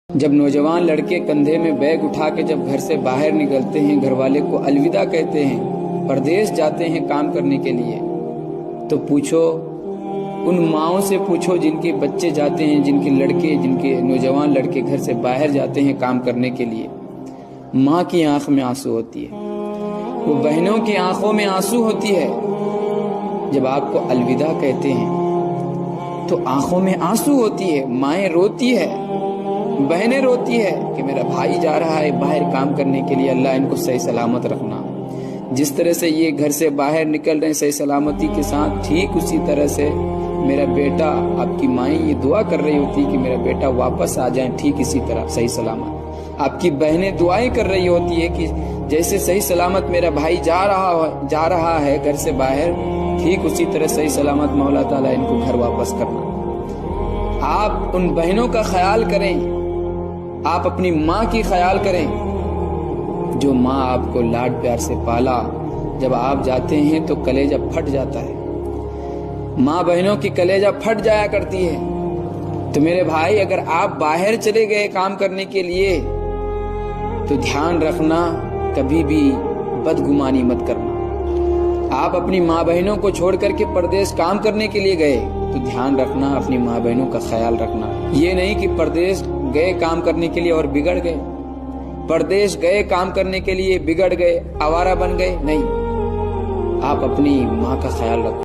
جب نوجوان لڑکے کندھے میں بیگ اٹھا کے جب گھر سے باہر نکلتے ہیں، گھر والے کو الوداع کہتے ہیں، پردیس جاتے ہیں کام کرنے کے لیے، تو پوچھو ان ماؤں سے پوچھو جن کے بچے جاتے ہیں، جن کے نوجوان لڑکے گھر سے باہر جاتے ہیں کام کرنے کے لیے، ماں کی آنکھ میں آنسو ہوتی ہے، وہ بہنوں کی آنکھوں میں آنسو ہوتی ہے۔ جب آپ کو الوداع کہتے ہیں تو آنکھوں میں آنسو ہوتی ہے، مائیں روتی ہے، بہنیں روتی ہے کہ میرا بھائی جا رہا ہے باہر کام کرنے کے لیے، اللہ ان کو صحیح سلامت رکھنا۔ جس طرح سے یہ گھر سے باہر نکل رہے ہیں صحیح سلامتی کے ساتھ، ٹھیک اسی طرح سے میرا بیٹا، آپ کی مائیں یہ دعا کر رہی ہوتی کہ میرا بیٹا واپس آ جائیں ٹھیک اسی طرح صحیح سلامت۔ آپ کی بہنیں دعائیں کر رہی ہوتی ہے کہ جیسے صحیح سلامت میرا بھائی جا رہا ہے گھر سے باہر، ٹھیک اسی طرح صحیح سلامت مولا تعالیٰ ان کو گھر واپس کرنا۔ آپ ان بہنوں کا خیال کریں، آپ اپنی ماں کی خیال کریں، جو ماں آپ کو لاڈ پیار سے پالا، جب آپ جاتے ہیں تو کلیجہ پھٹ جاتا ہے، ماں بہنوں کی کلیجہ پھٹ جایا کرتی ہے۔ تو میرے بھائی، اگر آپ باہر چلے گئے کام کرنے کے لیے تو دھیان رکھنا، کبھی بھی بدگمانی مت کرنا۔ آپ اپنی ماں بہنوں کو چھوڑ کر کے پردیس کام کرنے کے لیے گئے تو دھیان رکھنا، اپنی ماں بہنوں کا خیال رکھنا۔ یہ نہیں کہ پردیس گئے کام کرنے کے لیے اور بگڑ گئے، پردیس گئے کام کرنے کے لیے بگڑ گئے، آوارہ بن گئے، نہیں، آپ اپنی ماں کا خیال رکھو۔